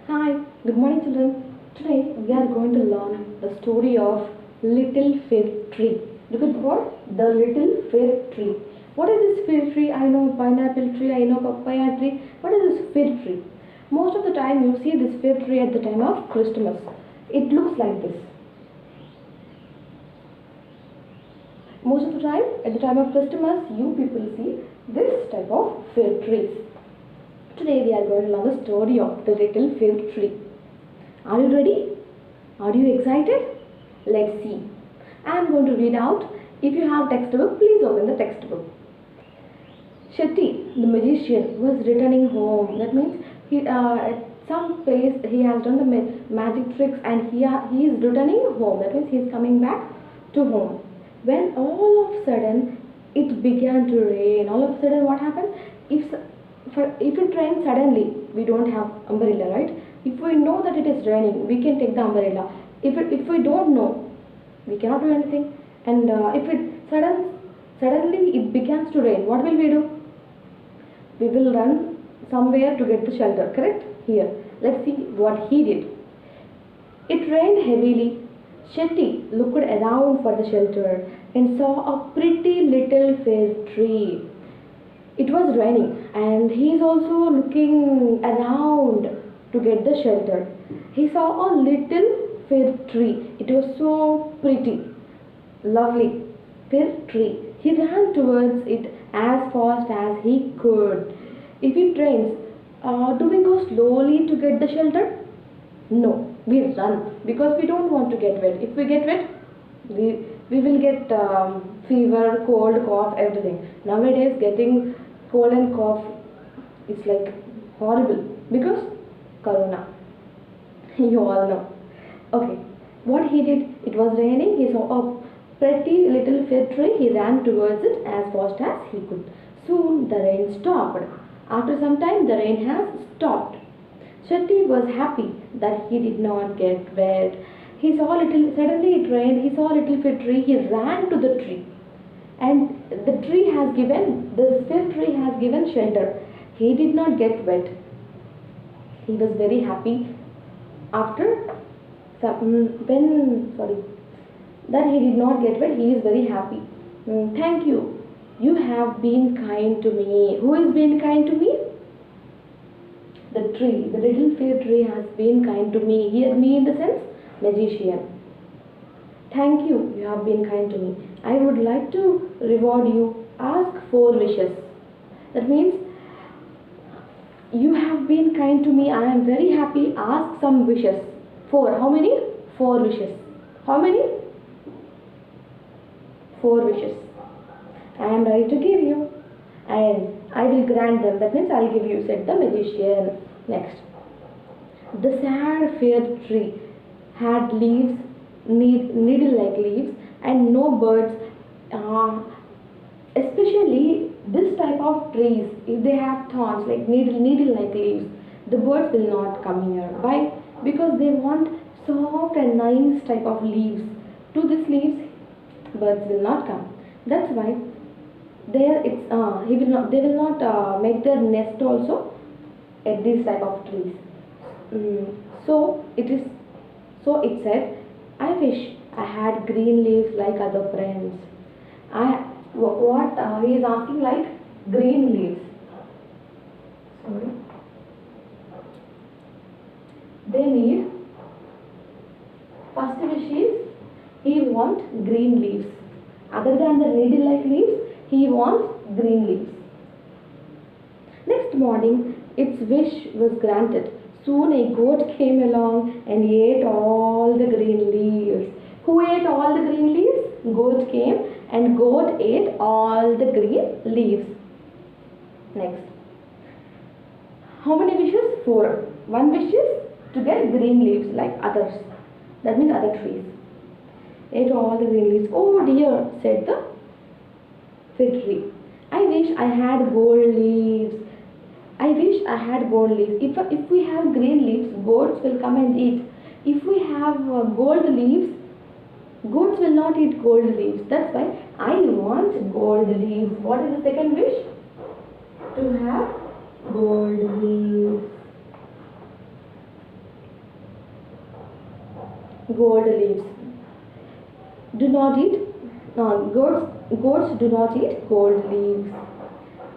Hi, good morning children. Today we are going to learn the story of Little Fig Tree. Look at the word, the Little Fig Tree. What is this fig tree? I know pineapple tree, I know papaya tree. What is this fig tree? Most of the time you see this fig tree at the time of Christmas. It looks like this. Most of the time, at the time of Christmas, you people see this type of fig trees. Today we are going to learn the story of the little fig tree. Are you ready? Are you excited? Let's see. I am going to read out. If you have textbook, please open the textbook. Shetty, the magician, was returning home. That means at some place he has done the magic tricks and he is returning home. That means he is coming back to home. When all of a sudden it began to rain. All of a sudden what happens? If it rains suddenly, we don't have umbrella, right? If we know that it is raining, we can take the umbrella. If we don't know, we cannot do anything. And if it suddenly it begins to rain, what will we do? We will run somewhere to get the shelter, correct? Here, let's see what he did. It rained heavily. Shetty looked around for the shelter and saw a pretty little fig tree. It was raining and he is also looking around to get the shelter. He saw a little fig tree. It was so pretty, lovely fig tree. He ran towards it as fast as he could. If it rains, do we go slowly to get the shelter? No, we run because we don't want to get wet. If we get wet, we will get fever, cold, cough, everything. Nowadays, getting cold and cough is like horrible because corona. You all know. Okay, what he did? It was raining. He saw a pretty little fig tree. He ran towards it as fast as he could. Soon the rain stopped. After some time, the rain has stopped. Shetty was happy that he did not get wet. He saw little, suddenly it rained, he saw a little fig tree, he ran to the tree. And the fig tree has given shelter. He did not get wet. He was very happy after that he did not get wet. He is very happy. Thank you. You have been kind to me. Who is being kind to me? The tree, the little fig tree has been kind to me. Here, me in the sense, magician. Thank you, you have been kind to me. I would like to reward you. Ask 4 wishes. That means, you have been kind to me. I am very happy. Ask some wishes. 4. How many? 4 wishes. How many? 4 wishes. I am ready to give you. And I will grant them. That means I'll give you, said the magician. Next. The sad fig tree had leaves, needle-like leaves, and no birds. Especially this type of trees, if they have thorns like needle-like leaves, the birds will not come here. Why? Because they want soft and nice type of leaves. To these leaves, birds will not come. That's why there they will not make their nest also at these type of trees. So it said, I wish I had green leaves like other friends. What he is asking, like green leaves. Sorry. They need, first wish is he wants green leaves. Other than the needle-like leaves, he wants green leaves. Next morning, its wish was granted. Soon a goat came along and ate all the green leaves. Who ate all the green leaves? Goat came and goat ate all the green leaves. Next. How many wishes? 4. One wish is to get green leaves like others. That means other trees. Ate all the green leaves. Oh dear, said the fig tree. I wish I had gold leaves. I wish I had gold leaves. If we have green leaves, goats will come and eat. If we have gold leaves, goats will not eat gold leaves. That's why I want gold leaves. What is the second wish? To have gold leaves. gold leaves. Do not eat, goats do not eat gold leaves.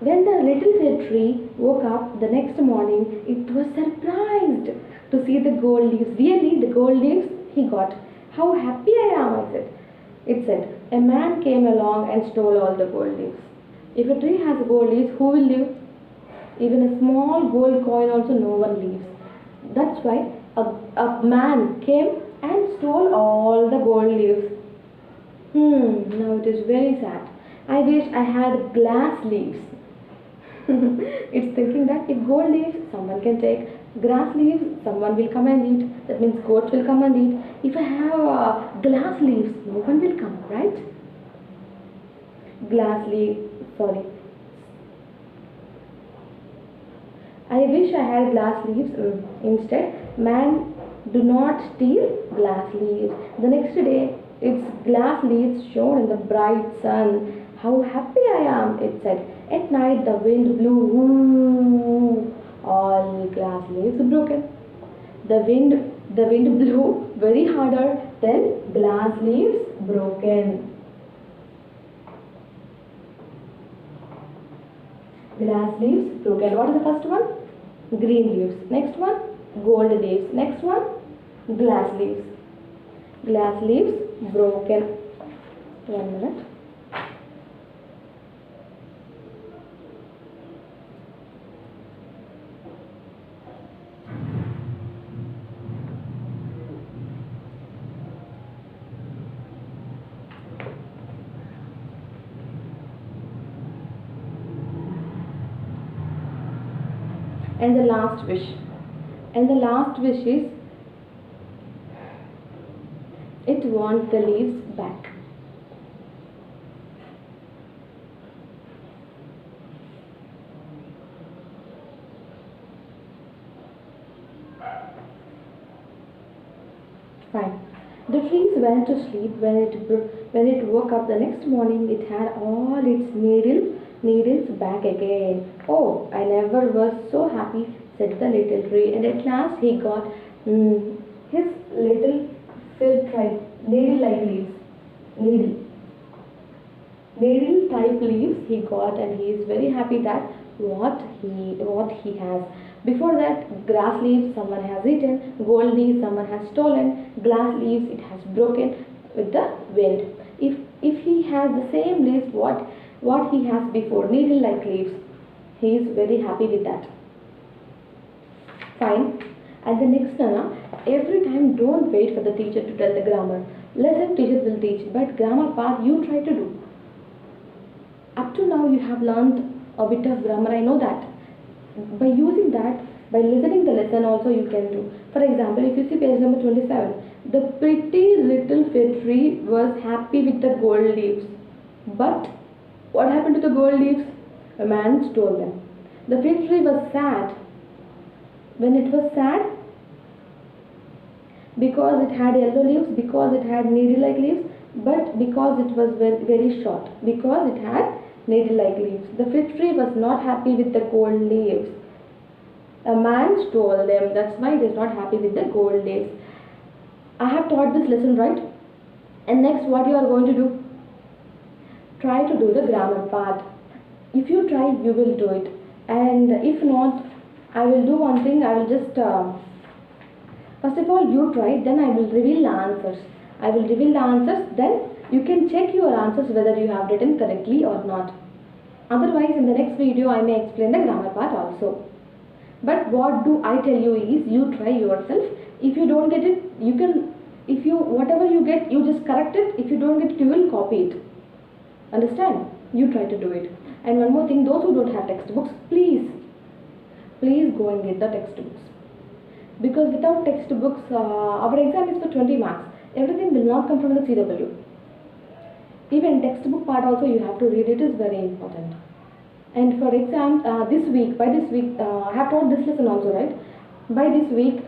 When the little fig tree woke up the next morning, it was surprised to see the gold leaves. Really, the gold leaves he got. How happy I am, I said. It said, a man came along and stole all the gold leaves. If a tree has gold leaves, who will live? Even a small gold coin also no one leaves. That's why a man came and stole all the gold leaves. Now it is very sad. I wish I had glass leaves. It's thinking that if gold leaves, someone can take. Grass leaves, someone will come and eat. That means goats will come and eat. If I have glass leaves, no one will come, right? Glass leaf, sorry. I wish I had glass leaves. Instead, man do not steal glass leaves. The next day, its glass leaves shone in the bright sun. How happy I am, it said. At night, the wind blew. Whoo, all glass leaves broken. The wind blew very harder. Then glass leaves broken. Glass leaves broken. What is the first one? Green leaves. Next one, gold leaves. Next one, glass leaves. Glass leaves broken. 1 minute. And the last wish. And the last wish is it wants the leaves back. Fine. The trees went to sleep. When it woke up the next morning, it had all its needles back again. Oh, I never was so happy, said the little tree. And at last he got his little fig tribe, needle-like leaves. Needle type leaves he got, and he is very happy that what he has. Before that, grass leaves someone has eaten, gold leaves someone has stolen, glass leaves it has broken with the wind. If he has the same leaves what he has before, needle like leaves, he is very happy with that. Fine. And the next Nana, every time don't wait for the teacher to tell the grammar. Lesson teacher will teach, but grammar part you try to do. Up to now you have learned a bit of grammar, I know that. By using that, by listening the lesson also you can do. For example, if you see page number 27, the pretty little fig tree was happy with the gold leaves. But what happened to the gold leaves? A man stole them. The fig tree was sad. When it was sad, because it had yellow leaves, because it had needle-like leaves, but because it was very, very short, because it had needle-like leaves. The fig tree was not happy with the gold leaves. A man stole them. That's why it is not happy with the gold leaves. I have taught this lesson, right? And next, what you are going to do? Try to do the grammar part. If you try, you will do it. And if not, I will do one thing. I will just first of all, you try, then I will reveal the answers. I will reveal the answers, then you can check your answers whether you have written correctly or not. Otherwise, in the next video, I may explain the grammar part also. But what do I tell you is, you try yourself. If you don't get it, you can, whatever you get, you just correct it. If you don't get it, you will copy it. Understand? You try to do it. And one more thing, those who don't have textbooks, please go and get the textbooks. Because without textbooks, our exam is for 20 marks. Everything will not come from the CW. Even textbook part also you have to read. It is very important. And for exam, by this week, I have taught this lesson also, right? By this week,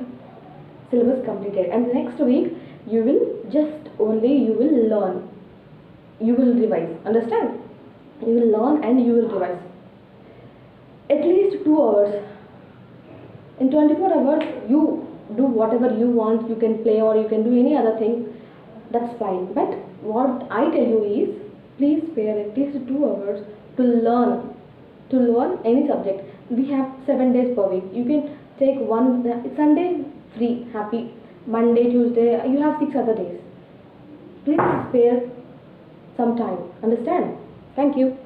syllabus completed. And next week, you will learn. You will revise. Understand? You will learn and you will revise. At least 2 hours. In 24 hours, you do whatever you want. You can play or you can do any other thing, that's fine. But what I tell you is, please spare at least 2 hours to learn, any subject. We have 7 days per week. You can take one Sunday free, happy. Monday, Tuesday, you have 6 other days. Please spare some time. Understand? Thank you.